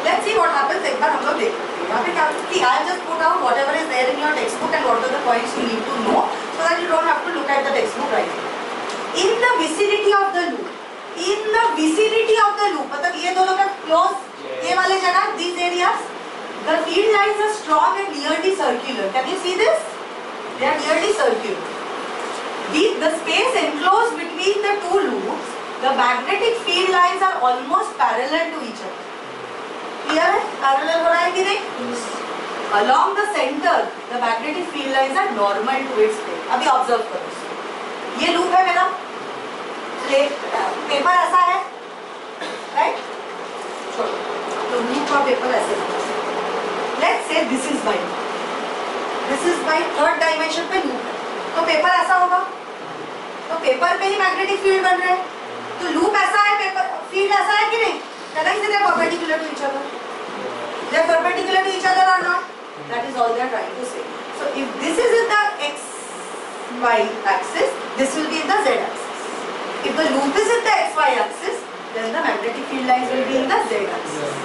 Let's see what happens. एक बार हम लोग देखते हैं यहाँ पे क्या कि I just put out whatever is there in your textbook and what are the points you need to know so that you don't have to look at the textbook right now. In the vicinity of the loop, in the vicinity of the loop, मतलब ये दोनों का close ये वाले जगह these areas, the field lines are strong and nearly circular. Can you see this? They are nearly circular. The space enclosed between the two loops, the magnetic field lines are almost parallel to each other. Clear है? Parallel हो रहा है कि नहीं? Along the center, the magnetic field lines are normal to its plane. अभी observe करो. ये loop है मेरा. पेपर ऐसा है, right? छोड़ो. तो loop का पेपर ऐसे है. Let's say this is my loop. This is my third dimension पे loop है. तो पेपर ऐसा होगा. तो पेपर पे ही मैग्नेटिक फील्ड बन रहे हैं. तो लूप ऐसा है, पेपर फील्ड ऐसा है कि नहीं? Correct? They are perpendicular to each other. They are perpendicular to each other or not? That is all they are trying to say. So if this is in the x y axis, this will be in the z axis. If the loop is in the x y axis, then the magnetic field lines will be in the z axis.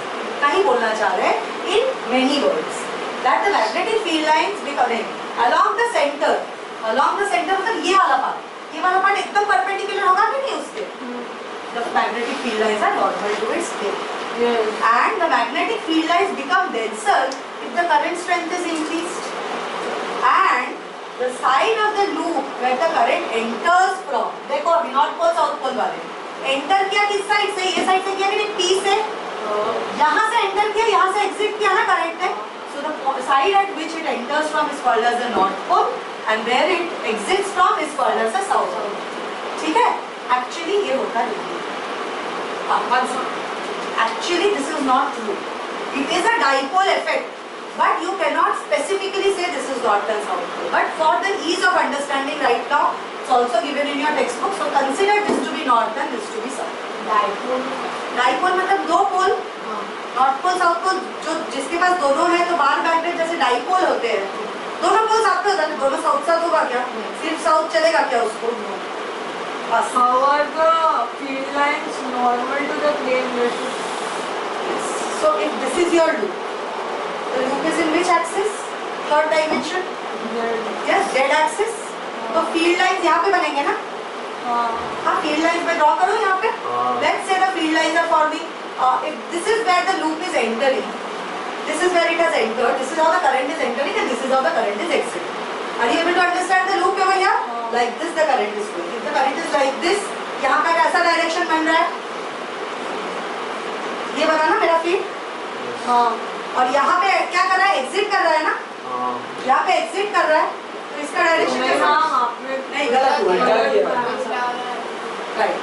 कहीं बोलना चाह रहे हैं in many words that the magnetic field lines becoming along the center मतलब ये वाला part एकदम perpendicular होगा कि नहीं उसके? The magnetic field lines are normal to its plane. Yes. And the magnetic field lines become denser if the current strength is increased. And the side of the loop where the current enters from, देखो अभी north pole south pole वाले, enter किया किस side से? ये side से किया कि नहीं? P से. यहाँ से एंटर किया, यहाँ से एग्जिट किया ना करंट है. So the side at which it enters from is called as the north pole, and where it exits from is called as the south pole. ठीक है? Actually ये होता नहीं. Actually this is not true. It is a dipole effect, but you cannot specifically say this is north and south pole. But for the ease of understanding right now, it's also given in your textbook. So consider this to be north and this to be south. Dipole मतलब दो पोल. North pole south pole, जो जिसके पास दोनों है तो bar magnet जैसे dipole होते हैं. दोनों पोल साथ में होता है, दोनों साउथ साथ होगा क्या? सिर्फ साउथ चलेगा क्या उसको? How are the field lines normal to the plane? Yes. So if this is your loop, the loop is in which axis? Third dimension. Yes, z axis. तो field lines यहाँ पे बनेंगे ना? हाँ, field lines पे draw करो यहाँ पे. Let's say the field lines are forming. If this is where the loop is entering, this is where it has entered, this is how the current is entering and this is how the current is exiting. Are you able to understand the loop over here? Like this the current is going. If the current is like this, यहाँ पे कैसा direction बन रहा है? ये बना ना मेरा फील्ड? हाँ. और यहाँ पे क्या कर रहा है? एग्जिट कर रहा है ना? यहाँ पे एग्जिट कर रहा है, तो इसका डायरेक्शन कैसा? नहीं, गलत हुआ. राइट.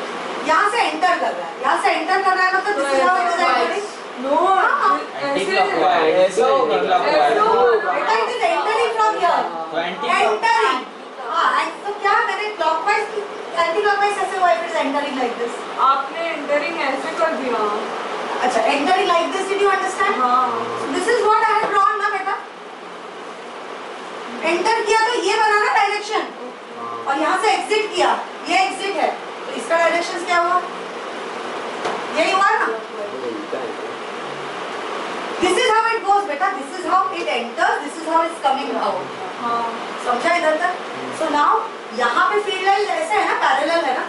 यहाँ से एंटर कर रहा है, यहाँ से एंटर कर रहा है मतलब this is how it is entering. No, बेटा it is entering from here. Entering. हाँ, तो क्या मैंने क्लॉकवाइज की एंटी क्लॉकवाइज ऐसे हुआ? It is entering like this. आपने एंटरिंग ऐसे कर दिया. अच्छा, entering like this. Did you understand? हाँ. This is what I have drawn ना बेटा. एंटर किया तो ये बना ना डायरेक्शन, और यहाँ से एग्जिट किया, ये एग्जिट है, तो इसका डायरेक्शन क्या हुआ? यही हुआ ना? This is how it goes, बेटा. This is how it enters. This is how it's coming out. हाँ, समझा इधर तक? So now यहाँ पे फील्ड लाइन ऐसे है ना, पैरेलल है ना?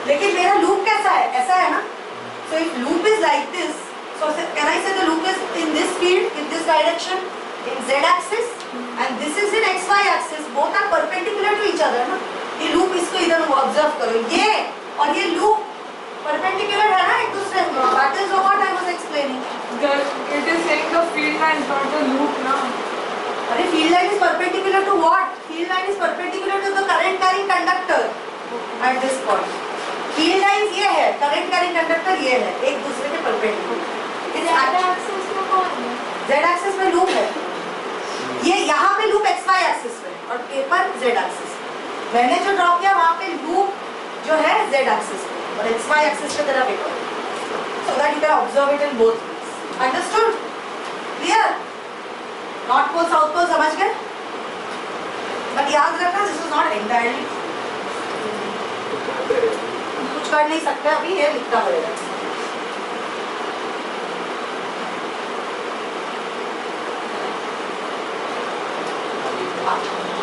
लेकिन मेरा लूप कैसा है? ऐसा है ना? So if loop is like this, so can I say the loop is in this field, in this direction, in z axis, and this is in x y axis. Both are perpendicular to each other ना? ये loop इसको इधर observe करो. ये और ये loop perpendicular है ना एक दूसरे में. That is what I was explaining. It is saying the field line is not the loop ना. अरे field line is perpendicular to what? Field line is perpendicular to the current carrying conductor at this point. Field lines ये है, current carrying conductor ये है, एक दूसरे के perpendicular. Z axis में कौन है? Z axis में loop है. ये यहाँ पे loop x y axis में और पेपर z axis. मैंने जो ड्रॉ किया वहाँ पे loop जो है z axis में और x y axis पे तेरा paper. So that you can observe it in both ways. Understood? Clear? North pole, south pole समझ गए? But याद रखना this is not entirely. कुछ कर नहीं सकते अभी, ये लिखना पड़ेगा.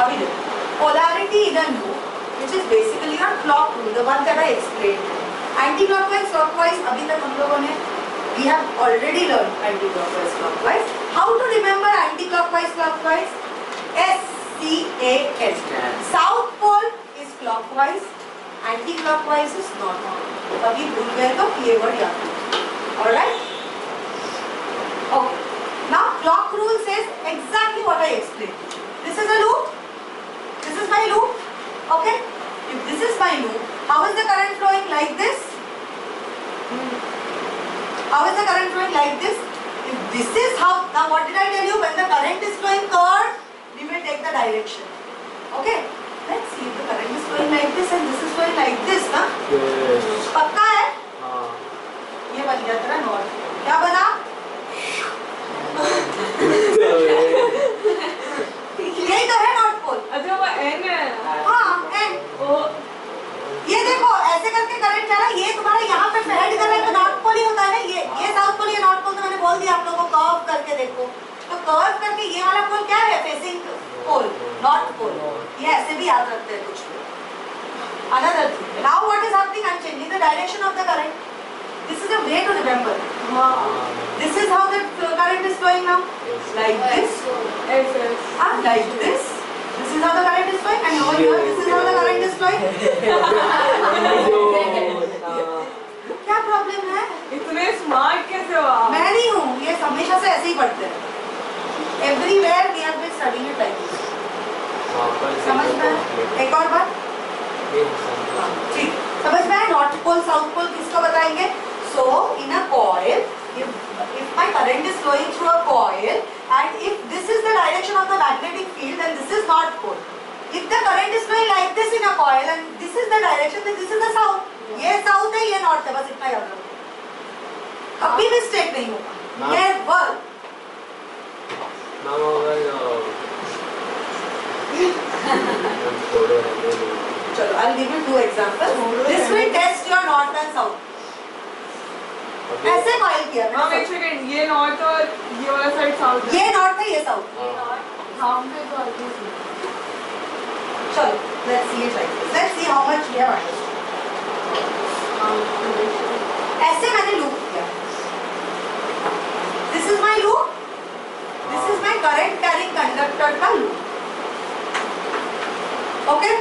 अभी देखो, polarity in a loop, which is basically your clock rule, the one that I explained. Anti-clockwise, clockwise, अभी तक हम लोगों ने we have already learned anti-clockwise, clockwise. How to remember anti-clockwise, clockwise? SCAN. South pole is clockwise, anti-clockwise is not. अभी भूल गए तो ये word याद रखो. All right? Okay. Now clock rule says exactly what I explained. This is a loop. This is my loop. Okay? If this is my loop, how is the current flowing? Like this? How is the current flowing? Like this? If this is how, now what did I tell you? When the current is flowing curved, we will take the direction. Okay? Let's see if the current is flowing like this and this is flowing like this, na? Yes. पक्का है? हाँ. ये बन गया तेरा not. क्या बना? यही तो है नॉट पोल. अच्छा वो एन है. हाँ, एन. ओ ये देखो ऐसे करके करंट जा रहा है. ये तुम्हारा यहाँ पे हेड कर रहा है तो नॉर्थ पोल ही होता है ना. ये साउथ पोल, ये नॉर्थ पोल. तो मैंने बोल दिया आप लोगों को कर्व करके देखो. तो कर्व करके ये वाला पोल क्या है? फेसिंग पोल, नॉर्थ पोल. ये ऐसे भी याद रखते हैं कुछ लोग. Another thing. Now what is happening? I'm changing the direction of the current. This is a way to remember. This is how the current is flowing now. Like this. S S. And like this. This is how the current is flowing. And over here, this is how the current is flowing. क्या problem है? इतने smart कैसे हो आप? मैं नहीं हूँ. ये हमेशा से ऐसे ही पढ़ते हैं. Everywhere we have been studying it like this. समझ में आया? एक और बात. ठीक. समझ में आया? नॉर्थ पोल, साउथ पोल किसको बताएंगे? So in a coil, if my current is flowing through a coil, and if this is the direction of the magnetic field, then this is north pole. If the current is flowing like this in a coil, and this is the direction, then this is the south. ये south है, ये north है. बस इतना याद रखो. कभी mistake नहीं होगा. Never. Now चलो, I'll give you two examples. This will test your north and south. ऐसे कॉइल किया मैम मैंने. एक सेकंड. ये नॉर्थ और ये वाला साइड साउथ है. ये नॉर्थ है, ये साउथ. हम पे तो आगे से. चलो, let's see it like this. Let's see how much we have understood. ऐसे मैंने लूप किया. This is my loop. This is my current carrying conductor का loop. Okay?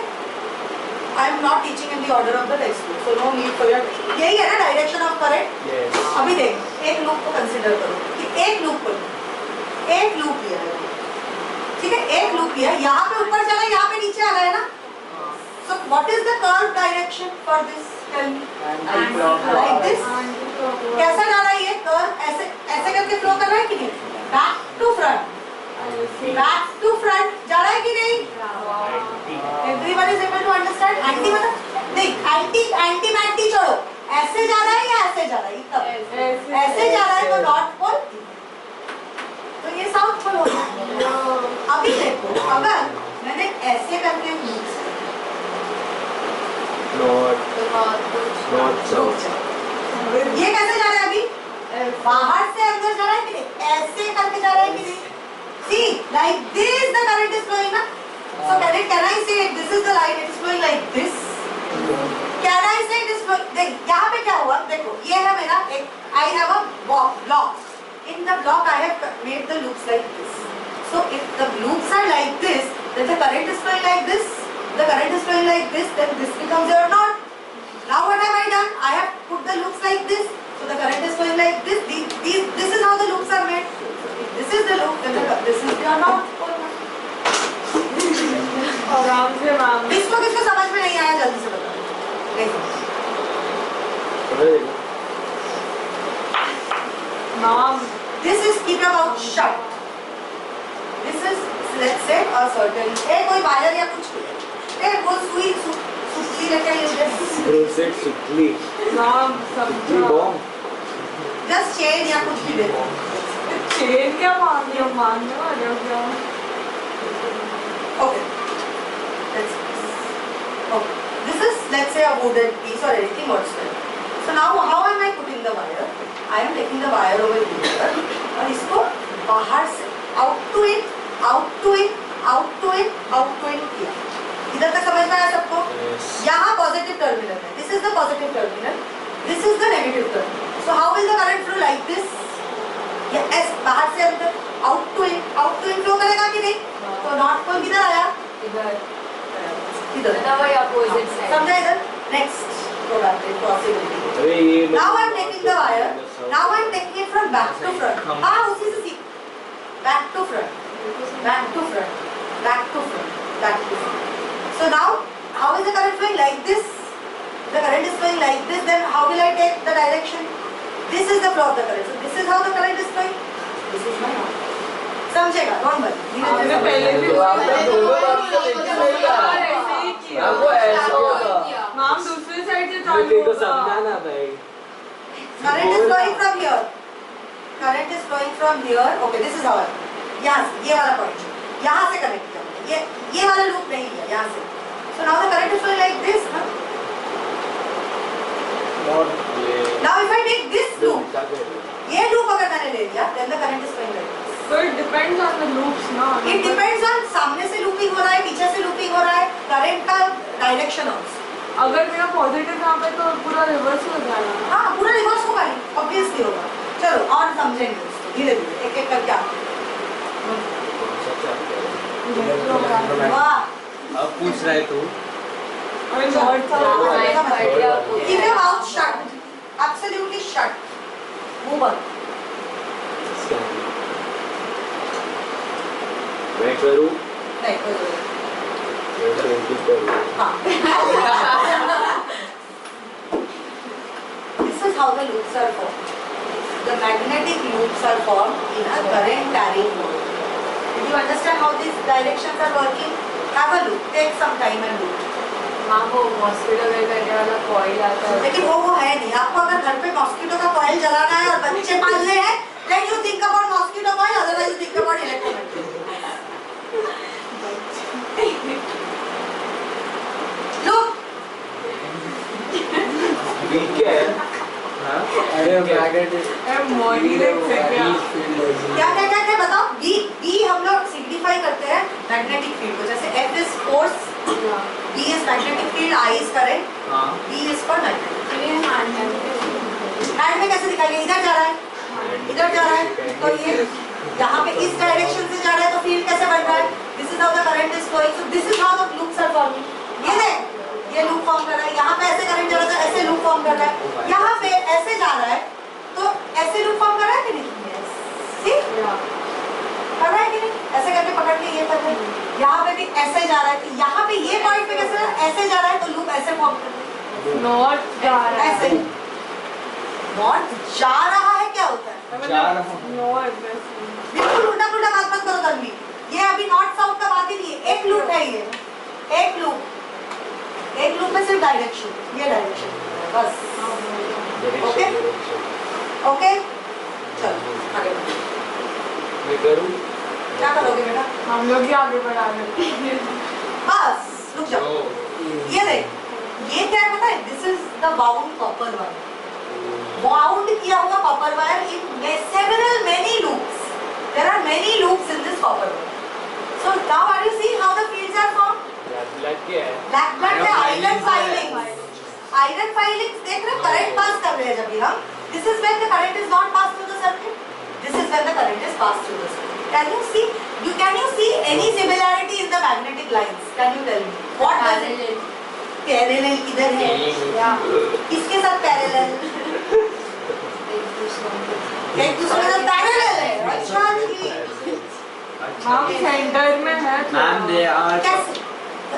I am not teaching in the order of the textbook, so no need for your textbook. यही है ना direction of current? Yes. अभी देख, एक loop को consider करो कि एक लूप को, एक लूप लिया है. ठीक है, एक लूप लिया. यहाँ पे ऊपर जा रहा है, यहाँ पे नीचे आ रहा है ना. So what is the curve direction for this? Tell me. Like this. कैसा जा रहा है ये कर्व? ऐसे ऐसे करके फ्लो कर रहा है कि नहीं? Back to front. Back to front जा रहा है कि नहीं? Everyone is able to understand? Anti मतलब नहीं, एंटी में एंटी छोड़ो. ऐसे जा रहा है या ऐसे जा रहा है? तब ऐसे जा रहा है तो नॉर्थ पोल, तो ये साउथ पोल हो गया. अभी देखो, अगर मैंने ऐसे करके ये कैसे जा रहा है? अभी बाहर से अंदर जा रहा है कि नहीं? ऐसे करके जा रहा है कि नहीं? See, like this the current is flowing ना. So can I say this is the line, it is flowing like this? Can I say it is flowing? देख यहाँ पे क्या हुआ? देखो ये है मेरा एक, I have a block. In the block I have made the loops like this. So if the loops are like this, then the current is flowing like this. The current is flowing like this, then this becomes your knot. Now what have I done? I have put the loops like this. So the current is flowing like this. This is how the loops are made. If this is the loop, then this is your knot. आराम से ma'am. किसको किसको समझ में नहीं आया जल्दी से बताओ. Ma'am This is keep your mouth shut. This is let's say a certain. कोई वायर या कुछ भी. वो सुई सुतली लेके ये सुतली. मैम समझो. just chain या कुछ भी देखो. चेन क्या मांगने वाले हो क्या? Okay. Okay. This is let's say a wooden piece or anything whatsoever. So now how am I putting the wire? I am taking the wire over here और इसको बाहर से out to in, out to in किया। इधर तक समझ में आया सबको? यहाँ पॉजिटिव टर्मिनल है, this is the positive terminal, this is the negative terminal. So how will the current flow? Like this, ये एस बाहर से अंदर, आउट टू इन फ्लो करेगा कि नहीं? तो नॉर्थ पोल किधर आया? इधर। समझा इधर? Next possibility. Now I am taking the wire, now I am taking it from back to front. हाँ, उसी से सीख, back to front, back to front, back to front, back to front. So now, how is the current flowing? Like this. The current is flowing like this. Then how will I take the direction? This is the flow of the current. So this is how the current is flowing. This is my north. समझेगा? Don't worry. हमने पहले भी ma'am दूसरी side से चालू होगा। समझाना भाई। Current is flowing from here. Current is flowing from here. Okay, this is our. यहाँ से ये वाला point. यहाँ से connect किया। ये वाला लूप नहीं है यहाँ से। So now the current is flowing like this, ना? Now if I take this loop, ये loop अगर मैंने ले लिया, then the current is flowing like this. So it depends on the loops, ना? It depends on सामने से looping हो रहा है, पीछे से looping हो रहा है, current का direction also. अगर मेरा पॉजिटिव यहाँ पे तो पूरा रिवर्स हो जाएगा। हाँ, पूरा रिवर्स होगा ही, obviously होगा। चलो और समझेंगे उसको धीरे-धीरे, एक-एक करके आते हैं। वाह। अब पूछ रहा है तू। Keep your mouth shut, absolutely shut. Move on. मैं करूँ? नहीं करो। हाँ। This is how the loops are formed. The magnetic loops are formed in a current carrying mode. Did you understand how these directions are working? Have a look. Take some time and look. हाँ, वो mosquito में करने वाला coil आता है। लेकिन वो है नहीं। आपको अगर घर पे मॉस्किटो का कॉइल जलाना है और बच्चे पालने हैं, then you think about mosquito coil, otherwise you think about electromagnetic. Look. ठीक है। हाँ? अरे मैग्नेटिक। मोनी देख सकते हैं। क्या बताओ? B हम लोग सिग्निफाई करते हैं मैग्नेटिक फील्ड को, जैसे F is force, B is magnetic field, I is current, B is for magnetic field. Hand में कैसे दिखाएंगे? इधर जा रहा है, इधर जा रहा है, तो ये यहाँ पे इस डायरेक्शन से जा रहा है, तो फील्ड कैसे बन रहा है? This is how the current is flowing. So this is how the loops are forming. ये देख, ये लूप फॉर्म कर रहा है, यहाँ पे ऐसे करंट जा रहा है, ऐसे लूप फॉर्म कर रहा है, यहाँ पे ऐसे जा रहा है, तो ऐसे लूप फॉर्म कर रहा है कि नहीं? See? कर रहा है कि नहीं? ऐसे करके पकड़ के ये कर रहा है, यहाँ पे भी ऐसे जा रहा है, तो यहाँ पे ये पॉइंट पे कैसे ऐसे जा रहा है, तो लूप ऐसे फॉर्म कर रहा है। नॉट जा रहा है। ऐसे नॉट जा रहा है क्या होता है? जा रहा हूँ। नॉट बिल्कुल उल्टा पुल्टा बात मत करो तन्वी। ये अभी नॉर्थ साउथ का बात ही नहीं है, एक लूप है ये, एक लूप में सिर्फ डायरेक्शन, ये डायरेक्शन बस। ओके ओके, चलो आगे बढ़ो। मैं करूँ? क्या करोगे बेटा? हम लोग ही आगे बढ़ा रहे हैं। बस रुक जाओ। ये देख, ये क्या है पता है? This is the bound copper wire, bound किया हुआ copper wire in several many loops. There are many loops in this copper wire. So now are you seeing how the fields are formed? Black क्या है? Black है iron filings. Iron filings देख रहे हो, current pass कर रहे हैं जब भी हम. This is when the current is not passed through the circuit. This is when the current is passed through the circuit. Can you see any similarity in the magnetic lines? Can you tell me? What does it? Parallel किधर है? किसके साथ parallel? एक दूसरे के साथ parallel है. अच्छा जी. हम सेंटर में है। Ma'am they are. कैसे?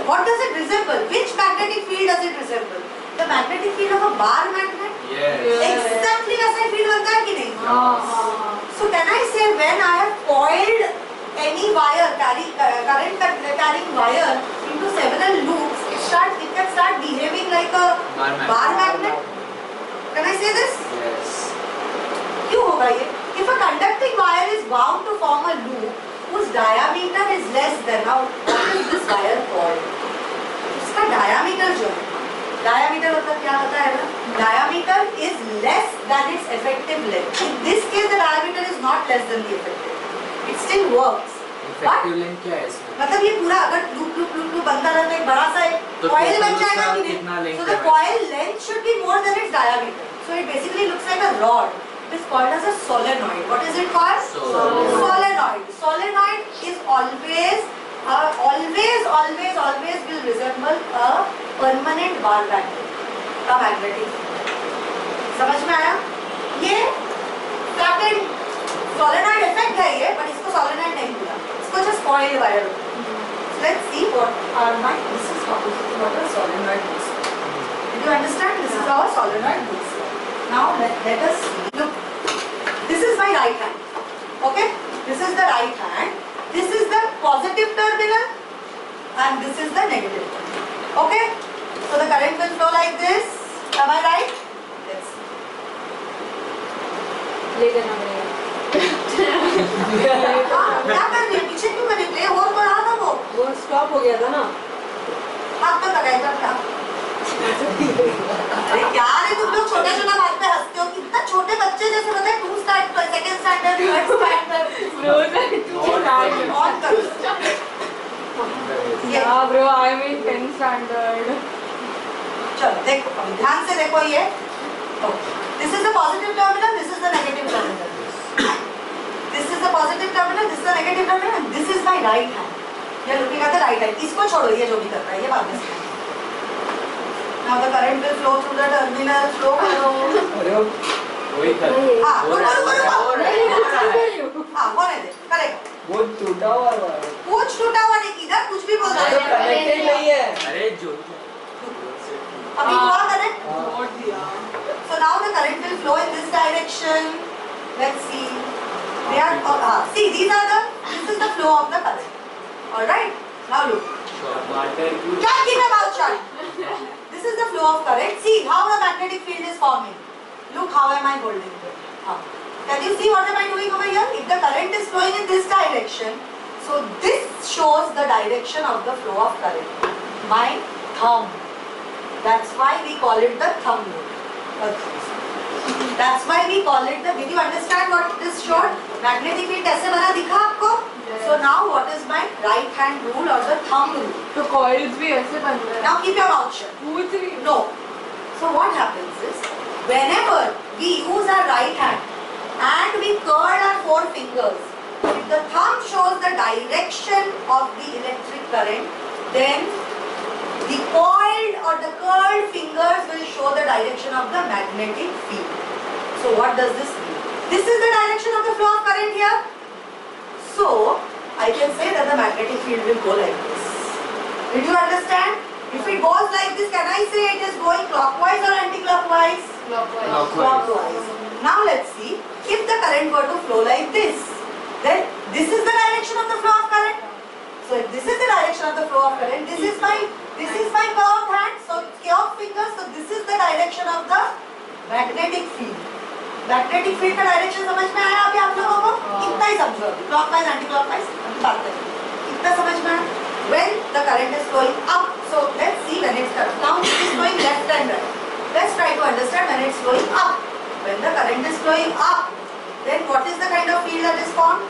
What does it resemble? Which magnetic field does it resemble? The magnetic field of a bar magnet? Yes. Exactly वैसा ही field बनता है कि नहीं? हाँ. So can I say when I have coiled any wire, current carrying wire into several loops, it can start behaving like a bar magnet? Can I say this? Yes. क्यों होगा ये? If a conducting wire is bound to form a loop whose diameter is less than, now what is this wire called? इसका diameter जो है, diameter मतलब क्या होता है ना? Diameter is less than its effective length. In this case, the diameter is not less than the effective. It still works. Effective length क्या है इसमें? मतलब ये पूरा अगर लूप लूप लूप लूप बनता रहता है एक बड़ा सा एक तो कॉइल total बन जाएगा उसका कि नहीं? कितना length So the है? coil length should be more than its diameter. So it basically looks like a rod. It is called as a solenoid. What is it called? Solenoid. Solenoid. Solenoid is always will resemble a permanent bar magnet. का magnetic field. समझ में आया? ये flattened solenoid effect है ये, but इसको solenoid नहीं बोला. इसको just coil wire. Let's see what this is what a solenoid looks like. Did you understand? This is how a solenoid looks like. Now let us see. Look, this is my right hand. Okay? This is the right hand. This is the positive terminal and this is the negative terminal. Okay? So the current will flow like this. Am I right? Let's see. ले देना पड़ेगा। हाँ, क्या कर रही है? पीछे क्यों कर रही है? Play और बढ़ा ना वो स्टॉप हो गया था ना। हाथ तो लगाएगा क्या? अरे क्या रे तुम लोग छोटे छोटे बात पे हंसते हो? कितना छोटे बच्चे जैसे बताए 2 standard, 2nd standard, 3rd standard. On करो। ये Yeah, bro, I'm in 10th standard. चलो देखो अभी ध्यान से देखो ये। This is the positive terminal, this is the negative terminal. This is the positive terminal, this is the negative terminal, and this is my right hand. You are looking at the right hand. इसको छोड़ो ये जो भी कर रहा है ये बाद में सुनो। Now the current will flow through the terminal. Flow करो। अरे वही कर। हाँ हो रहा है, हो रहा है। हाँ होने दे करेक्ट। वो टूटा हुआ है। कुछ टूटा हुआ नहीं किधर कुछ भी बोल अरे रहा है। कनेक्टेड नहीं है। अरे जो अभी हुआ करेक्ट। नोट दिया। So now the current will flow in this direction. Let's see. They are see these are this is the flow of the current. All right. Now look. Water की क्या keep your mouth shut. This is the flow of current. See how the magnetic field is forming. Look how am I holding it. Can you see what am I doing over here? If the current is flowing in this direction, so this shows the direction of the flow of current. My thumb. That's why we call it the thumb rule. That's why we call it the. Did you understand what this showed? Magnetic field कैसे बना दिखा आपको? Yes. So now what is my right hand rule or the thumb rule? तो coils भी ऐसे बन रहे हैं। Now keep your mouth shut. पूछ रही हूँ। No. So what happens is, whenever we use our right hand and we curl our 4 fingers, if the thumb shows the direction of the electric current, then the coiled or the curled fingers will show the direction of the magnetic field. So what does this mean? This is the direction of the flow of current here. So I can say that the magnetic field will go like this. Did you understand? If it goes like this, can I say it is going clockwise or anti-clockwise? Clockwise. Now let's see. If the current were to flow like this, then this is the direction of the flow of current. So if this is the direction of the flow of current, this is my curved hand, so curved finger, so this is the direction of the magnetic field. Magnetic field का direction समझ में आया अभी आप लोगों को? इतना ही समझो अभी, clockwise, anti-clockwise, अभी बात करेंगे। इतना समझ में आया? When the current is flowing up, so let's see when it's now it is flowing left and right. Let's try to understand when it's flowing up. When the current is flowing up, then what is the kind of field that is formed?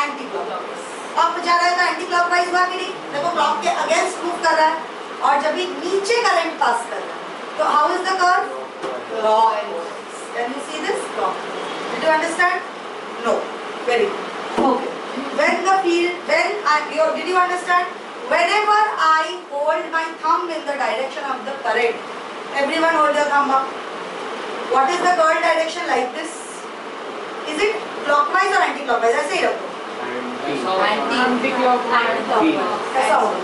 Anti-clockwise. up जा रहा है तो anti-clockwise हुआ कि नहीं? देखो clock के against move कर रहा है और जब ये नीचे current pass कर रहा है तो how is the curve? Clockwise. Can you see this? Clockwise. Did you understand? No. Very good. Okay. When the field, did you understand? Whenever I hold my thumb in the direction of the current, everyone hold your thumb up. What is the curl direction like this? Is it clockwise or anti-clockwise? ऐसे ही रखो. Anti-clockwise. ऐसा होगा.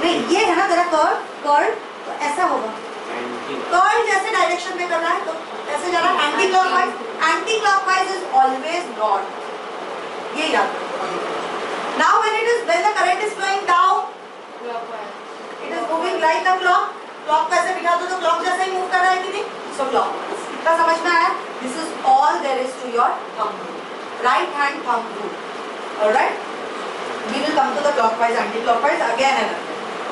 नहीं ये है ना तेरा curl तो ऐसा होगा. कर्ल जैसे डायरेक्शन में कर रहा है तो ऐसे जा रहा है. Anti clockwise is always north. ये याद रखो. Now when the current is flowing down, it is moving like a clock. Clock को ऐसे बिठा दो तो क्लॉक जैसे ही मूव कर रहा है कि नहीं? So clockwise. इतना समझ में आया? This is all there is to your thumb rule. Right hand thumb rule. Alright? We will come to the clockwise, anti-clockwise again and again.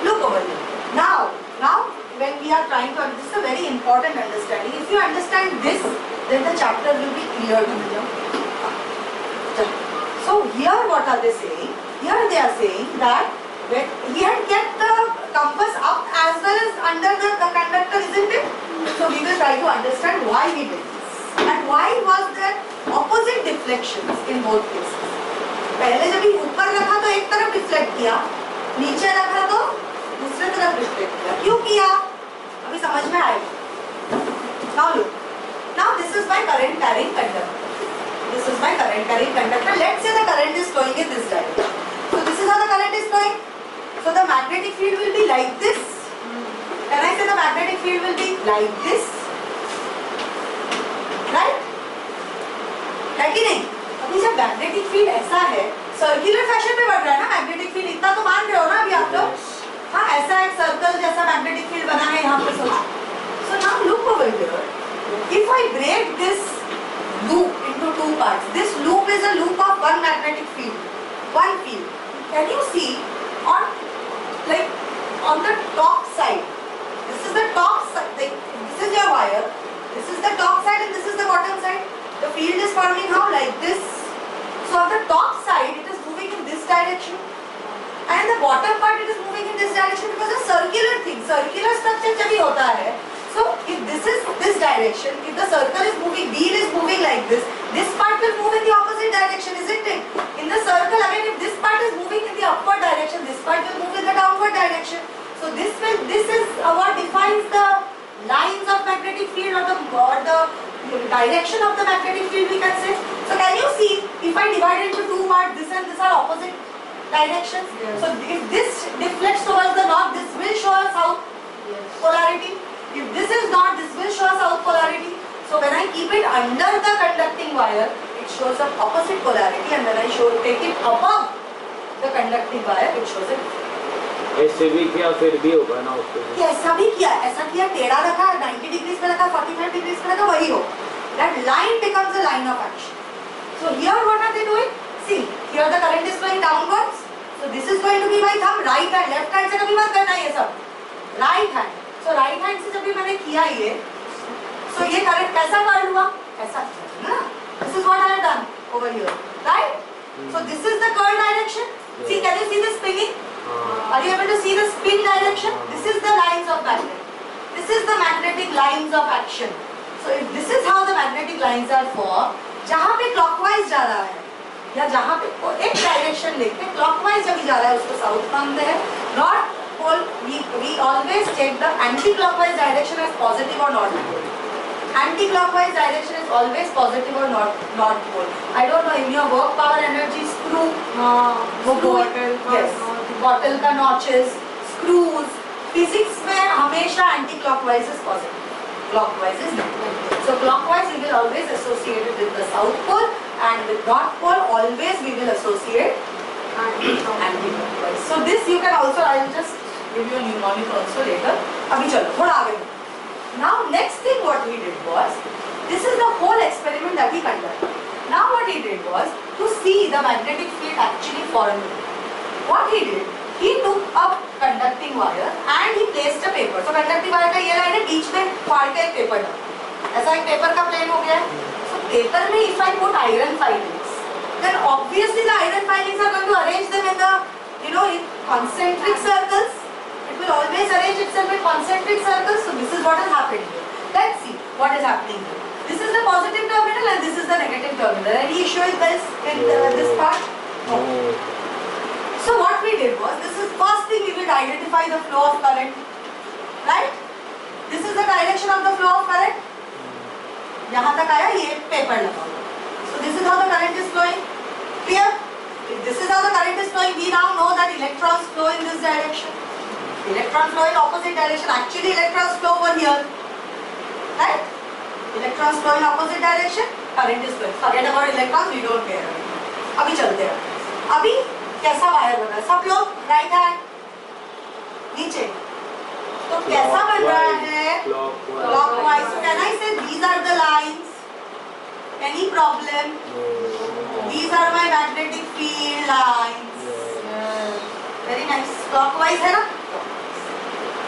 Look over here. Now when we are trying to, this is a very important understanding. If you understand this, then the chapter will be clear to you. So So here what are they saying? Here they are saying that when he had kept the compass up as well as under the conductor, isn't it? So we will try to understand why he did this and why was there opposite deflections in both cases. पहले जब ही ऊपर रखा तो एक तरफ deflect किया, नीचे रखा तो दूसरे तरफ डिफ्लेक्ट किया. क्यों किया? अभी समझ में आएगा. Now look. Now this is my current carrying conductor. This is my current carrying conductor. Let's say the current is flowing in this direction. So this is how the current is flowing. So the magnetic field will be like this. Can I say the magnetic field will be like this? Right? है कि नहीं? अभी जब magnetic field ऐसा है, circular fashion में बढ़ रहा है ना मैग्नेटिक फील्ड, इतना तो मान रहे हो ना अभी आप लोग? हाँ, ऐसा एक सर्कल जैसा मैग्नेटिक फील्ड बना है यहाँ पे सोचो. So now look over here. If I break this loop into two parts, this loop is a loop of one magnetic field, one field. Can you see on the top side? This is the top side. This is your wire. This is the top side and this is the bottom side. The field is forming how? Like this. So on the top side, it is moving in this direction, and the bottom part it is moving in this direction because a circular thing, circular structure जब भी होता है. So if this is this direction, if the circle is moving, wheel is moving like this part will move in the opposite direction, isn't it? In the circle again, if this part is moving in the upward direction, this part will move in the downward direction. So this is what defines the lines of magnetic field or the direction of the magnetic field, we can say. So can you see, if I divide into two parts, this and this are opposite directions. Yes. So if this deflects towards the north, this will show a south polarity. If this is not, this will show a south polarity. So when I keep it under the conducting wire, it shows an opposite polarity, and when I take it above the conducting wire, it shows it. ऐसे भी किया फिर भी होगा ना उसको. ऐसा भी किया, ऐसा किया, टेढ़ा रखा, 90 डिग्रीज पे रखा, 45 डिग्रीज पे रखा, वही हो. That line becomes a line of action. So here what are they doing? See, here the current is flowing downwards. So this is going to be my thumb, right hand, left hand से कभी मत करना ये सब. Right hand. So right hand से जब भी मैंने किया ये, so ये current कैसा कर्ल हुआ? ऐसा ना? This is what I have done over here, right? So this is the curl direction. See, can you see the spinning? Are you able to see the spin direction? This is the lines of magnet. This is the magnetic lines of action. So if this is how the magnetic lines are formed, जहाँ पे clockwise जा रहा है या जहाँ पे एक direction लेके clockwise जब जा रहा है उसको south मानते हैं. Not pole. We always take the anti-clockwise direction as positive or not pole. Anti-clockwise direction is always positive or not pole. I don't know, in your work power energy screw, yes, bottle का notches, screws, physics में हमेशा anti-clockwise is positive, clockwise is negative. So clockwise we will always associate it with the south pole, and with north pole always we will associate anti-clockwise. So this you can also, I will just give you a mnemonic also later. अभी चलो थोड़ा आगे. Now next thing what he did was, this is the whole experiment that he conducted. Now what he did was to see the magnetic field actually forming. What he did, he took a conducting wire and he placed a paper. So conducting wire का ये line है, बीच में फाड़ के एक paper डाल. ऐसा एक पेपर का प्लेन हो गया है. So paper में if I put iron filings, then obviously the iron filings are going to arrange them in the, in concentric circles. It will always arrange itself in concentric circles. So this is what has happened here. Let's see what is happening here. This is the positive terminal and this is the negative terminal. Any issue with this in this part? No. So what we did was, this is first thing we will identify the flow of current, right? This is the direction of the flow of current. यहाँ तक आया, ये paper लगा हुआ. So this is how the current is flowing. Clear? If this is how the current is flowing, we now know that electrons flow in this direction. Electrons flow in opposite direction. Actually, electrons flow over here, right? Electrons flow in opposite direction. Current is flowing. Forget about electrons. We don't care. अभी चलते हैं. अभी कैसा wire बना है? सब लोग right hand नीचे. तो कैसा बन रहा है? Clockwise. So can I say these are the lines? Any problem? These are my magnetic field lines. Very nice. Clockwise है ना?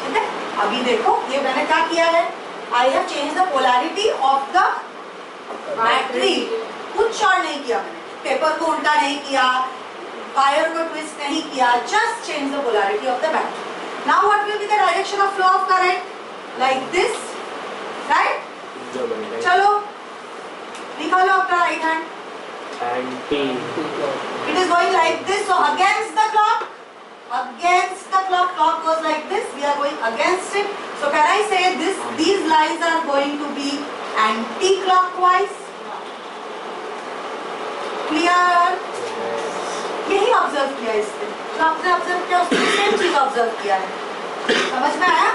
ठीक है. अभी देखो ये मैंने क्या किया है? I have changed the polarity of the battery. कुछ और नहीं किया मैंने. पेपर को उल्टा नहीं किया, वायर को ट्विस्ट नहीं किया, just change the polarity of the magnet. Now what will be the direction of flow of current? Like this, right? जो बनेगा चलो निकालो अपना right hand. Anti It is going like this, so against the clock. Against the clock, clock goes like this. We are going against it. So can I say this? These lines are going to be anti-clockwise. Clear? यही observe किया इसने. जो आपने observe किया उसने same चीज observe किया है. समझ में आया?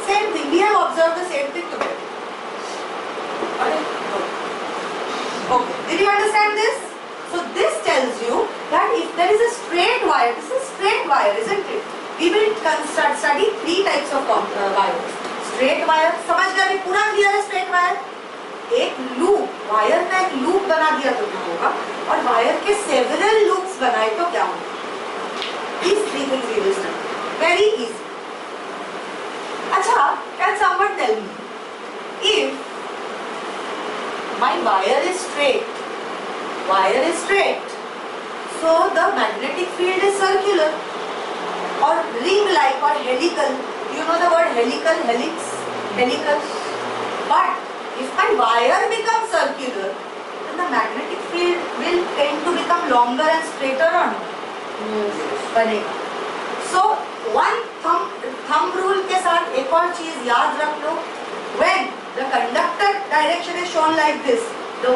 Same thing. We have observed the same thing together. Okay. Did you understand this? So this tells you that if there is a straight wire, this is straight wire, isn't it? We will study three types of wires. Straight wire, समझ गए अभी पूरा clear है straight wire? एक loop, wire का एक loop बना दिया तो क्या होगा? और वायर के several loops बनाए तो क्या होगा? These three things we will study. Very easy. अच्छा, can someone tell me if my wire is straight, so the magnetic field is circular or ring-like or helical. You know the word helical, helix, helical. But if my wire becomes circular, then the magnetic field will tend to become longer and straighter or not? बनेगा. So one thumb rule के साथ एक और चीज याद रख लो. When the conductor direction is shown like this, the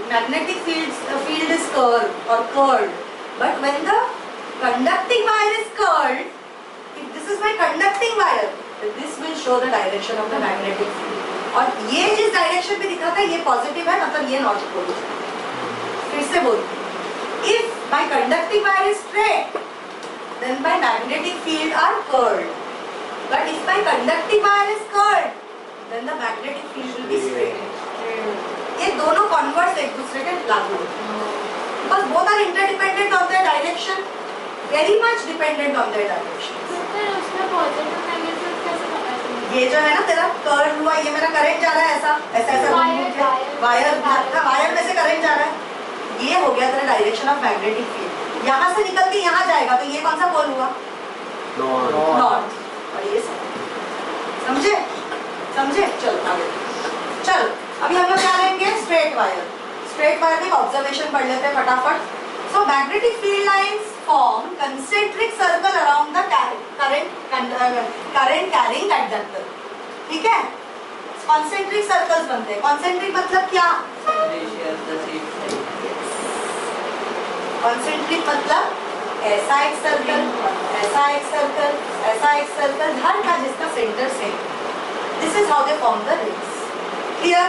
magnetic field is curled. But when the conducting wire is curled, if this is my conducting wire, then this will show the direction of the magnetic field. और ये जिस direction में दिखाता है ये positive है, मतलब ये नॉट पॉजिटिव. फिर से बोलती हूँ. If my conducting wire is straight, then my magnetic field are curled. But if my conducting wire is curled, then the magnetic field will be straight. ये दोनों कॉन्वर्स एक दूसरे के लागू होते हैं. Because both are interdependent on their direction, very much dependent on their direction. ये जो है ना तेरा कर्ल हुआ, ये मेरा करंट जा रहा है ऐसा ऐसा ऐसा वायर में से करंट जा रहा है. ये हो गया तेरा डायरेक्शन ऑफ मैग्नेटिक फील्ड. यहाँ से निकल के यहाँ जाएगा तो ये कौन सा पोल हुआ? नॉर्थ. और ये समझे? चलो आगे. चलो अभी हम लोग क्या लेंगे? Straight wire. स्ट्रेट वायर में ऑब्जर्वेशन पढ़ लेते हैं फटाफट. So magnetic field lines form concentric circle around the current carrying conductor. ठीक है? Concentric circles बनते हैं. Concentric मतलब क्या? Concentric मतलब ऐसा एक सर्कल, ऐसा एक सर्कल, ऐसा एक सर्कल, हर का जिसका centre same. This is how they form the rings. Clear?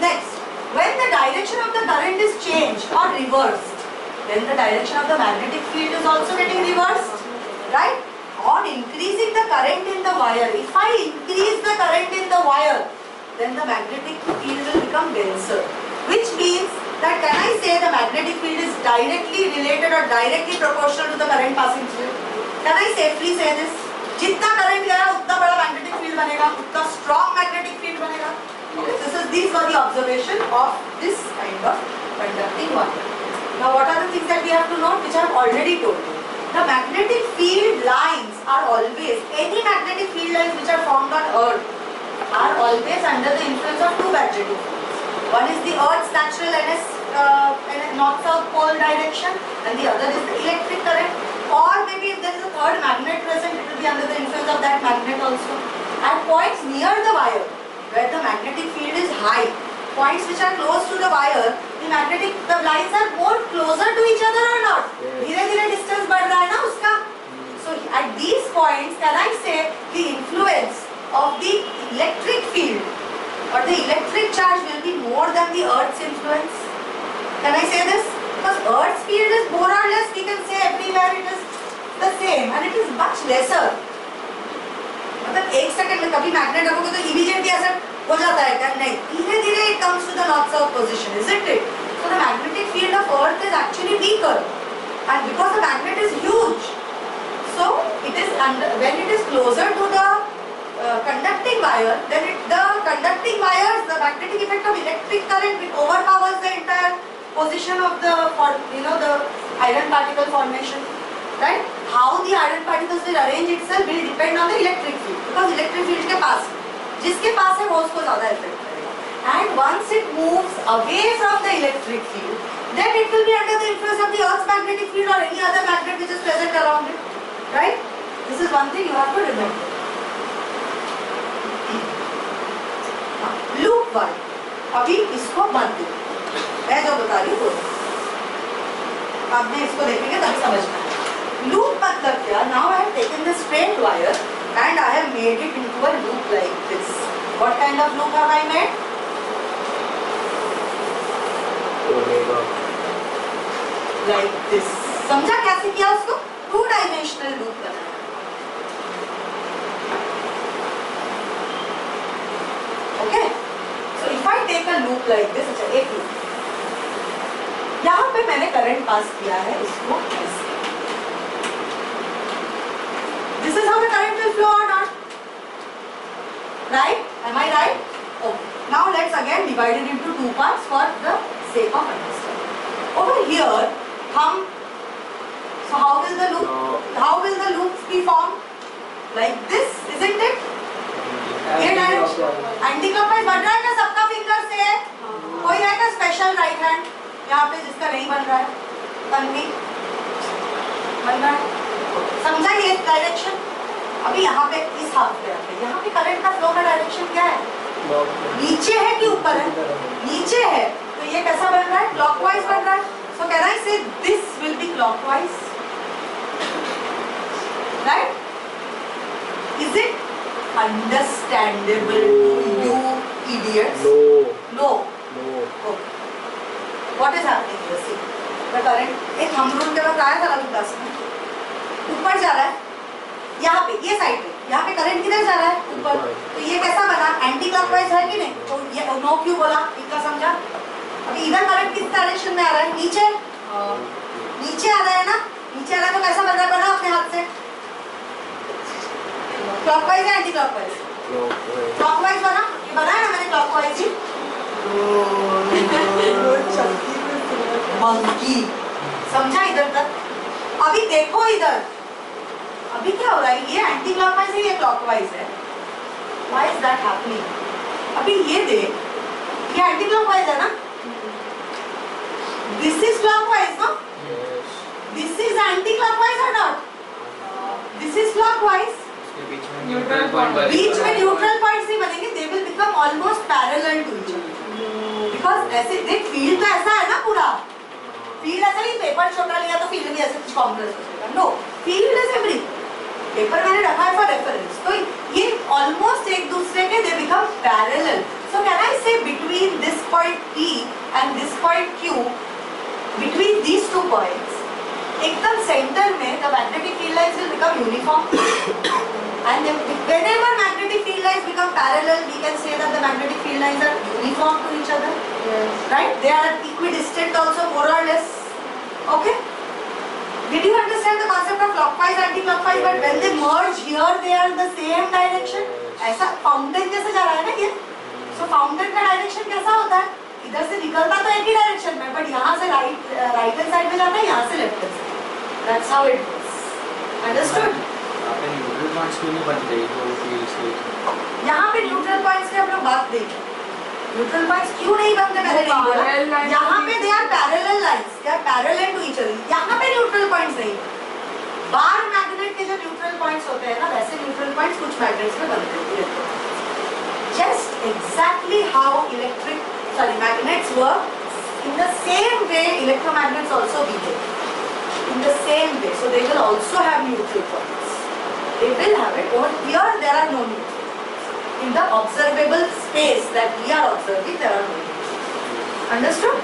Next, when the direction of the current is changed or reversed, then the direction of the magnetic field is also getting reversed, right? On increasing the current in the wire, if I increase the current in the wire, then the magnetic field will become denser, which means that can I say the magnetic field is directly related or directly proportional to the current passing through? Can I safely say this? जितना current गया उतना बड़ा magnetic field बनेगा, उतना strong magnetic field बनेगा. Okay, these were the observation of this kind of conducting wire. Now what are the things that we have to note, which I have already told you? The magnetic field lines are always, any magnetic field lines which are formed on Earth are always under the influence of two magnetic fields. One is the Earth's natural north-south pole direction, and the other is the electric current. Or maybe if there is a third magnet present, it will be under the influence of that magnet also. At points near the wire, where the magnetic field is high, points which are close to the wire, the lines are more closer to each other or not? धीरे-धीरे distance बढ़ रहा है ना उसका. So at these points, can I say the influence of the electric field or the electric charge will be more than the Earth's influence? Can I say this? Because Earth's field is more or less, we can say everywhere it is the same, and it is much lesser. मतलब एक second में कभी magnet रखोगे तो immediately ऐसा हो जाता है क्या? नहीं, धीरे-धीरे it comes to the north-south position, isn't it? So the magnetic field of Earth is actually weaker, and because the magnet is huge, so it is when it is closer to the conducting wire, then the conducting wires, the magnetic effect of electric current overpowers the entire position of the the iron particle formation, right? How the iron particles will arrange itself will depend on the electric field, because electric field के पास जिसके पास है वो उसको ज़्यादा effect करेगा. And once it moves away from the electric field, then it will be under the influence of the Earth's magnetic field or any other magnet which is present around it, right? This is one thing you have to remember. Loop 1, अभी इसको बंद दो, मैं जो बता रही हूँ अब मैं इसको देखेंगे तभी समझना है. लूप मतलब क्या? Now I have taken the straight wire and I have made it into a loop like this. What kind of loop have I made? Omega. Like this. समझा कैसे किया उसको? 2-dimensional loop बनाया. Okay? So if I take a loop like this, अच्छा एक loop. यहाँ पे मैंने करंट पास किया है इसको ऐसे. This is how the current will flow or not? Right? Am I right? Okay. Now let's again divide it into two parts for the sake of understanding. Over here, so how will the loops be formed? Like this, isn't it? ये direction anti-clockwise बढ़ रहा है क्या सबका finger से? कोई है क्या स्पेशल राइट हैंड यहाँ पे जिसका नहीं बन रहा है? तन्वी बन रहा है? समझा ये डायरेक्शन? अभी यहाँ पे इस हाथ पे आते हैं. यहाँ पे करंट का फ्लो का डायरेक्शन क्या है? नीचे है कि ऊपर है? नीचे है. तो ये कैसा बन रहा है? क्लॉकवाइज बन रहा है. So can I say this will be clockwise? Right? Is it understandable to you idiots? No. No. Okay. What is happening here? See, the current एक हम रूल के वक्त आया था अभी 10 में. ऊपर जा रहा है. यहाँ पे ये साइड पे यहाँ पे करंट किधर जा रहा है? ऊपर. तो ये कैसा बना? एंटी क्लॉकवाइज है कि नहीं? तो ये नो क्यों बोला? इतना समझा? अभी इधर करंट किस डायरेक्शन में आ रहा है? नीचे. नीचे आ रहा है ना? नीचे आ रहा है तो कैसा बन रहा है? बना अपने हाथ से. क्लॉकवाइज है एंटी क्लॉकवाइज? क्लॉकवाइज बना. ये बना है ना मैंने क्लॉकवाइज ही. मंकी. समझा इधर तक? अभी देखो इधर. अभी क्या हो रहा है? ये एंटी क्लॉकवाइज है, ये क्लॉकवाइज है. Why is that happening? अभी ये देख, ये एंटी क्लॉकवाइज है ना? This is clockwise, no? Yes. This is anti clockwise or not? This is clockwise. बीच में न्यूट्रल पॉइंट बीच में न्यूट्रल पॉइंट्स नहीं बनेंगे. They will become almost parallel to each other. Because ऐसे देख फील्ड तो ऐसा है ना पूरा. फील्ड ऐसा नहीं पेपर छोटा लिया तो फील्ड भी ऐसे कुछ कॉम्प्लेक्स हो जाएगा. No, field is everything. Paper मैंने रखा है फॉर रेफरेंस. तो ये ऑलमोस्ट एक दूसरे के they become parallel. So can I say between this point P and this point Q, between these two points एकदम सेंटर में the magnetic field lines will become uniform. And whenever magnetic field lines become parallel, we can say that the magnetic field lines are uniform to each other. Yes. Right? They are equidistant also, more or less. Okay? Did you understand the concept of clockwise, anti-clockwise? But when they merge here, they are in the same direction. ऐसा fountain जैसे जा रहा है ना ये. So fountain का direction कैसा होता है? इधर से निकलता तो एक ही डायरेक्शन में, बट यहाँ से राइट हैंड साइड में जाता है, यहाँ से left hand side. That's how it goes. Understood? आपने न्यूट्रल पॉइंट्स क्यों नहीं बनते जो फील्ड्स के? यहाँ पे न्यूट्रल पॉइंट्स की हम लोग बात देखें. न्यूट्रल पॉइंट्स क्यों नहीं बनते मैंने नहीं बोला. यहाँ पे they are parallel lines, they are parallel to each other. यहाँ पे न्यूट्रल पॉइंट्स नहीं. बार मैग्नेट के जो न्यूट्रल पॉइंट्स होते हैं ना, वैसे न्यूट्रल पॉइंट्स कुछ मैग्नेट्स में बनते हैं. Just exactly how magnets work, in the same way electromagnets also behave. In the same way, so they will also have neutral points. They will have it. Over here there are no neutral points. In the observable space that we are observing, there are no neutral points. Understood?